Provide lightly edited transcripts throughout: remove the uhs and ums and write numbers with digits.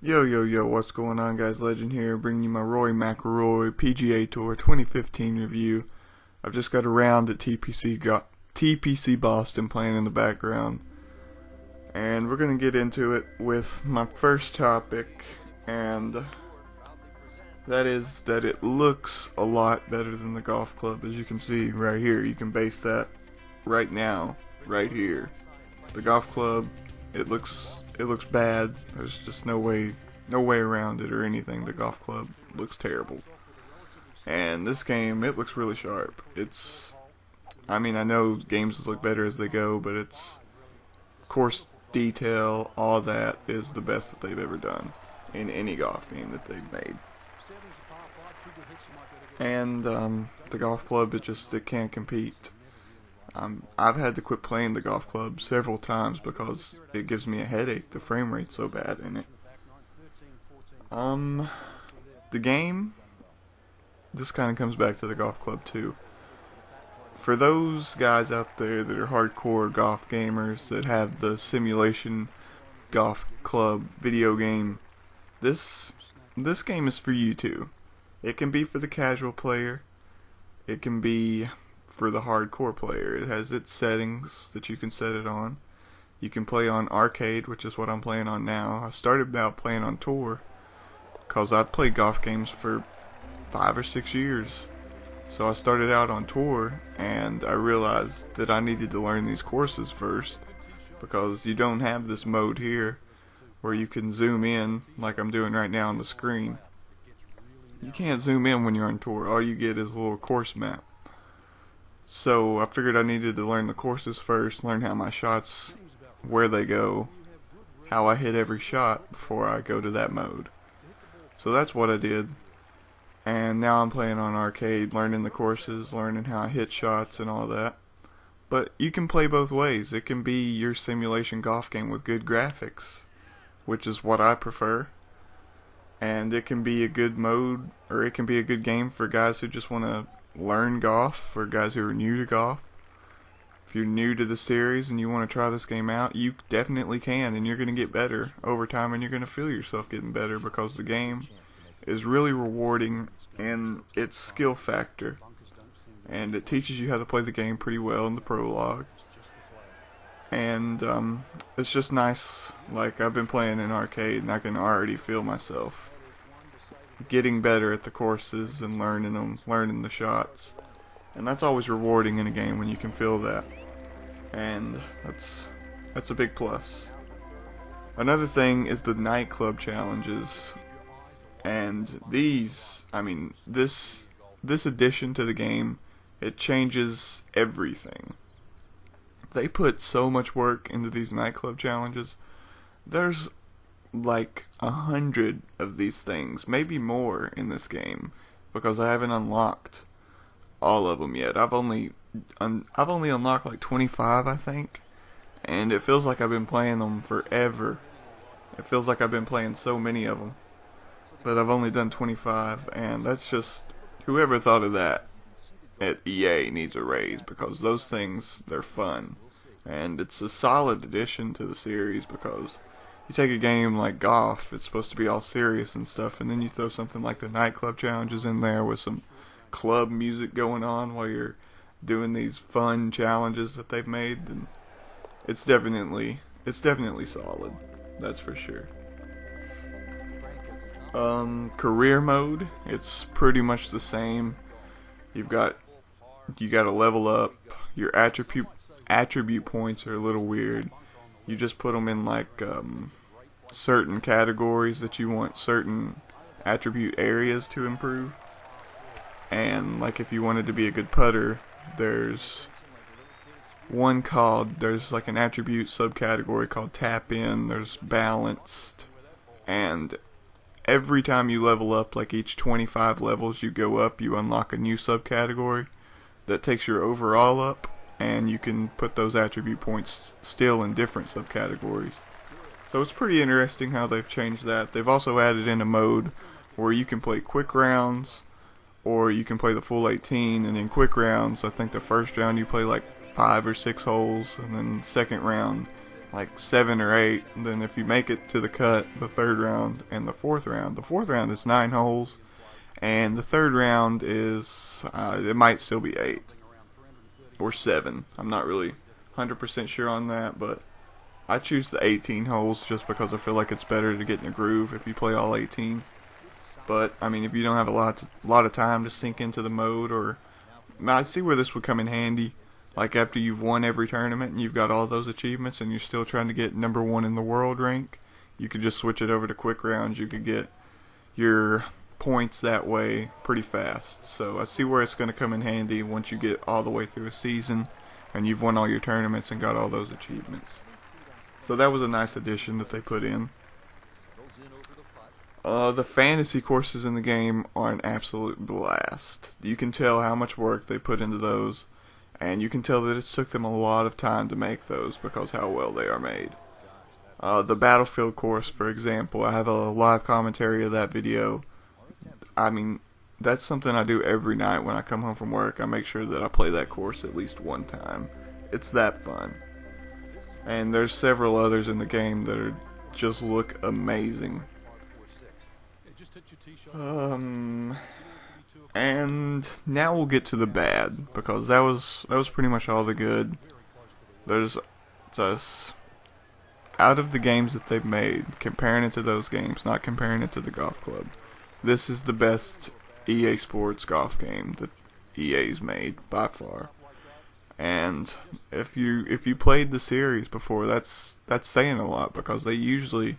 Yo, yo, yo, what's going on, guys? Legend here, bringing you my Rory McIlroy PGA Tour 2015 review. I've just got around at TPC Boston playing in the background, and we're going to get into it with my first topic, and that is that it looks a lot better than the golf club. As you can see right here, you can base that right now, right here. The golf club, it looks bad. There's just no way around it or anything. The golf club looks terrible. And this game, it looks really sharp. I know games look better as they go, but it's course detail, all that is the best that they've ever done in any golf game that they've made. And the golf club, it can't compete. I've had to quit playing the golf club several times because it gives me a headache. The frame rate's so bad in it. The game, this kind of comes back to the golf club too. For those guys out there that are hardcore golf gamers that have the simulation golf club video game, this game is for you too. It can be for the casual player. It can be for the hardcore player. It has its settings that you can set it on. You can play on arcade, which is what I'm playing on now. I started out playing on tour because I'd played golf games for 5 or 6 years. So I started out on tour, and I realized that I needed to learn these courses first, because you don't have this mode here where you can zoom in like I'm doing right now on the screen. You can't zoom in when you're on tour. All you get is a little course map. So I figured I needed to learn the courses first, learn how my shots, where they go, how I hit every shot before I go to that mode. So that's what I did. And now I'm playing on arcade, learning the courses, learning how I hit shots and all that. But you can play both ways. It can be your simulation golf game with good graphics, which is what I prefer. And it can be a good mode, or it can be a good game for guys who just want to learn golf, for guys who are new to golf. If you're new to the series and you want to try this game out, you definitely can, and you're going to get better over time, and you're going to feel yourself getting better, because the game is really rewarding in its skill factor, and it teaches you how to play the game pretty well in the prologue. And it's just nice. Like, I've been playing in arcade, and I can already feel myself getting better at the courses and learning them, learning the shots. And that's always rewarding in a game when you can feel that. And that's a big plus. Another thing is the nightclub challenges. And this addition to the game, it changes everything. They put so much work into these nightclub challenges. There's like 100 of these things, maybe more in this game, because I haven't unlocked all of them yet. I've only unlocked like 25, I think, and it feels like I've been playing them forever. It feels like I've been playing so many of them, but I've only done 25, and that's just, whoever thought of that at EA needs a raise, because those things, they're fun, and it's a solid addition to the series, because you take a game like golf, it's supposed to be all serious and stuff, and then you throw something like the nightclub challenges in there with some club music going on while you're doing these fun challenges that they've made, and it's definitely solid, that's for sure. Career mode, it's pretty much the same. You got to level up. Your attribute points are a little weird. You just put them in like certain categories that you want certain attribute areas to improve. And like if you wanted to be a good putter, there's like an attribute subcategory called tap in. There's balanced, and every time you level up, like each 25 levels you go up, you unlock a new subcategory that takes your overall up, and you can put those attribute points still in different subcategories. So it's pretty interesting how they've changed that. They've also added in a mode where you can play quick rounds, or you can play the full 18, and in quick rounds, I think the first round you play like 5 or 6 holes, and then second round like 7 or 8. And then if you make it to the cut, the third round and the fourth round is 9 holes, and the third round is it might still be 8 or 7. I'm not really 100% sure on that, but I choose the 18 holes just because I feel like it's better to get in a groove if you play all 18. But I mean, if you don't have a lot of time to sink into the mode, or I see where this would come in handy. Like after you've won every tournament and you've got all those achievements and you're still trying to get number 1 in the world rank, you could just switch it over to quick rounds. You could get your points that way pretty fast. So I see where it's going to come in handy once you get all the way through a season and you've won all your tournaments and got all those achievements. So that was a nice addition that they put in. The fantasy courses in the game are an absolute blast. You can tell how much work they put into those, and you can tell that it took them a lot of time to make those because how well they are made. The Battlefield course, for example, I have a live commentary of that video. I mean, that's something I do every night when I come home from work. I make sure that I play that course at least one time. It's that fun. And there's several others in the game that are just look amazing. And now we'll get to the bad, because that was pretty much all the good. There's just, out of the games that they've made, comparing it to those games, not comparing it to the golf club, this is the best EA Sports golf game that EA's made by far. And if you played the series before, that's saying a lot, because they usually,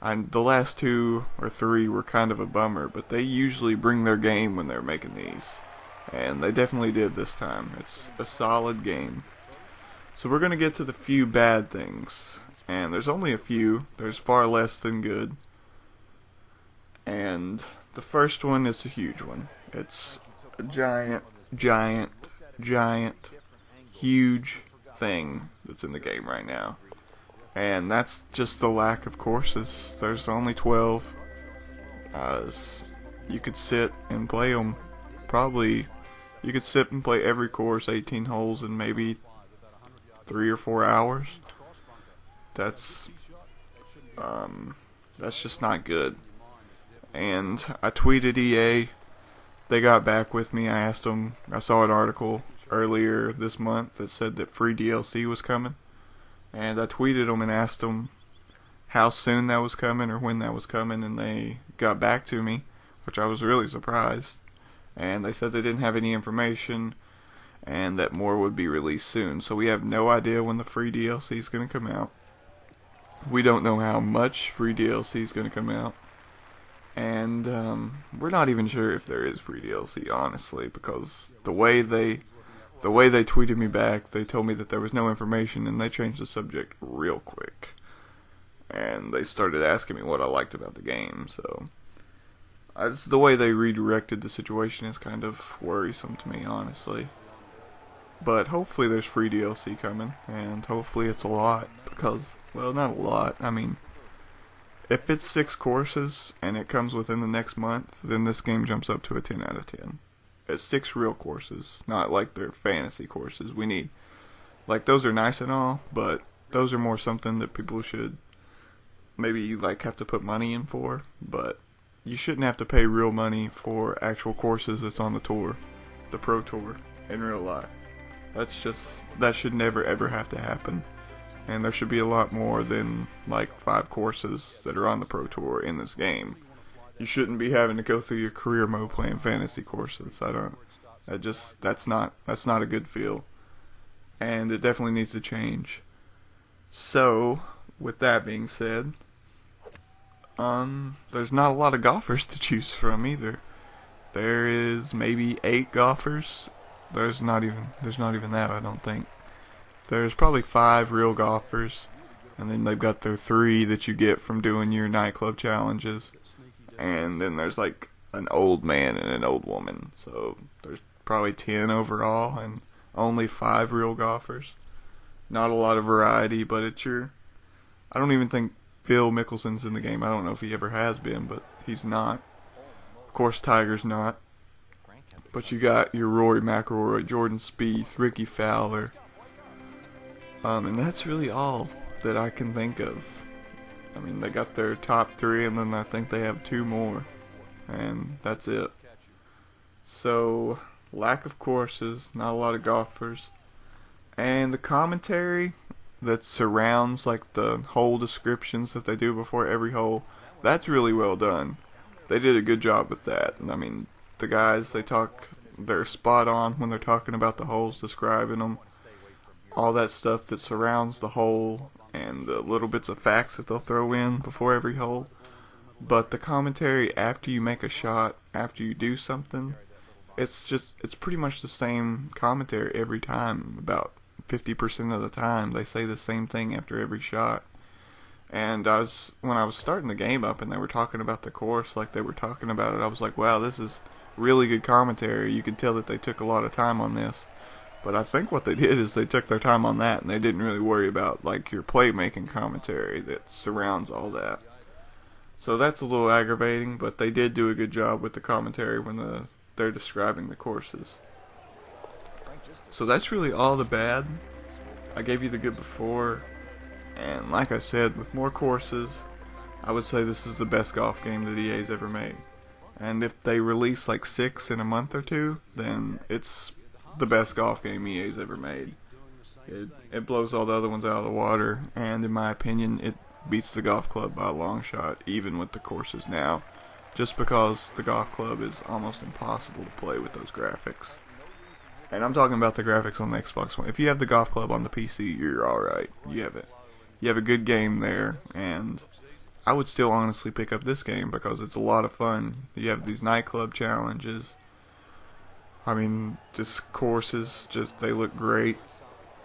the last 2 or 3 were kind of a bummer, but they usually bring their game when they're making these, and they definitely did this time. It's a solid game. So we're going to get to the few bad things, and there's only a few. There's far less than good. And the first one is a huge one. It's a giant, huge thing that's in the game right now. And that's just the lack of courses. There's only 12. You could sit and play them. Probably, you could sit and play every course, 18 holes, in maybe 3 or 4 hours. That's just not good. And I tweeted EA. They got back with me. I asked them. I saw an article earlier this month that said that free DLC was coming. And I tweeted them and asked them how soon that was coming or when that was coming, and they got back to me, which I was really surprised. And they said they didn't have any information and that more would be released soon. So we have no idea when the free DLC is going to come out. We don't know how much free DLC is going to come out. And we're not even sure if there is free DLC, honestly, because the way they tweeted me back, they told me that there was no information, and they changed the subject real quick. And they started asking me what I liked about the game, so the way they redirected the situation is kind of worrisome to me, honestly. But hopefully there's free DLC coming, and hopefully it's a lot, because, well, not a lot. I mean, if it's 6 courses and it comes within the next month, then this game jumps up to a 10 out of 10. It's 6 real courses, not like their fantasy courses. We need, like, those are nice and all, but those are more something that people should maybe, like, have to put money in for. But you shouldn't have to pay real money for actual courses that's on the tour, the Pro Tour, in real life. That should never ever have to happen. And there should be a lot more than, like, 5 courses that are on the Pro Tour in this game. You shouldn't be having to go through your career mode playing fantasy courses. That's not a good feel. And it definitely needs to change. So, with that being said, there's not a lot of golfers to choose from either. There is maybe 8 golfers. There's not even that, I don't think. There's probably 5 real golfers, and then they've got their 3 that you get from doing your nightclub challenges. And then there's like an old man and an old woman. So there's probably 10 overall and only 5 real golfers. Not a lot of variety, but I don't even think Phil Mickelson's in the game. I don't know if he ever has been, but he's not. Of course, Tiger's not. But you got your Rory McIlroy, Jordan Spieth, Ricky Fowler. And that's really all. that I can think of. I mean, they got their top 3, and then I think they have 2 more, and that's it. So, lack of courses, not a lot of golfers, and the commentary that surrounds like the hole descriptions that they do before every hole, that's really well done. They did a good job with that. And I mean, the guys, they're spot on when they're talking about the holes, describing them, all that stuff that surrounds the hole, and the little bits of facts that they'll throw in before every hole. But the commentary after you make a shot, after you do something, it's pretty much the same commentary every time. About 50% of the time they say the same thing after every shot. And when I was starting the game up and they were talking about the course like they were talking about it, I was like, wow, this is really good commentary. You can tell that they took a lot of time on this. But I think what they did is they took their time on that, and they didn't really worry about like your playmaking commentary that surrounds all that. So that's a little aggravating, but they did do a good job with the commentary when they're describing the courses. So that's really all the bad. I gave you the good before, and like I said, with more courses, I would say this is the best golf game that EA's ever made. And if they release like 6 in a month or 2, then it's the best golf game EA's ever made. It blows all the other ones out of the water, and in my opinion, it beats the golf club by a long shot, even with the courses now, just because the golf club is almost impossible to play with those graphics. And I'm talking about the graphics on the Xbox One. If you have the golf club on the PC, you're alright. You have a good game there, and I would still honestly pick up this game because it's a lot of fun. You have these nightclub challenges. I mean, just courses, they look great,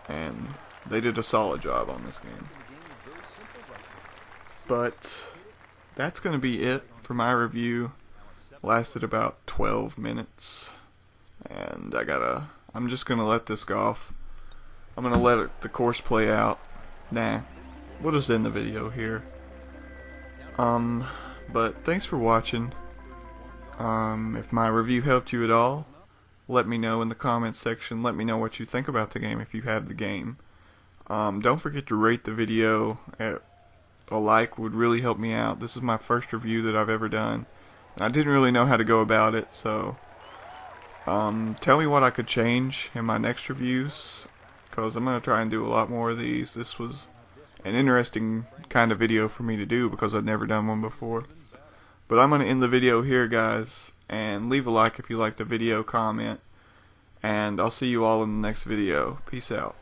and they did a solid job on this game. But that's going to be it for my review. Lasted about 12 minutes, and I'm just going to let this golf. I'm going to let the course play out. We'll just end the video here. But thanks for watching. If my review helped you at all, let me know in the comments section. Let me know what you think about the game if you have the game. Don't forget to rate the video. A like would really help me out. This is my first review that I've ever done, and I didn't really know how to go about it, so tell me what I could change in my next reviews, because I'm going to try and do a lot more of these. This was an interesting kind of video for me to do because I've never done one before. But I'm going to end the video here, guys, and leave a like if you liked the video, comment, and I'll see you all in the next video. Peace out.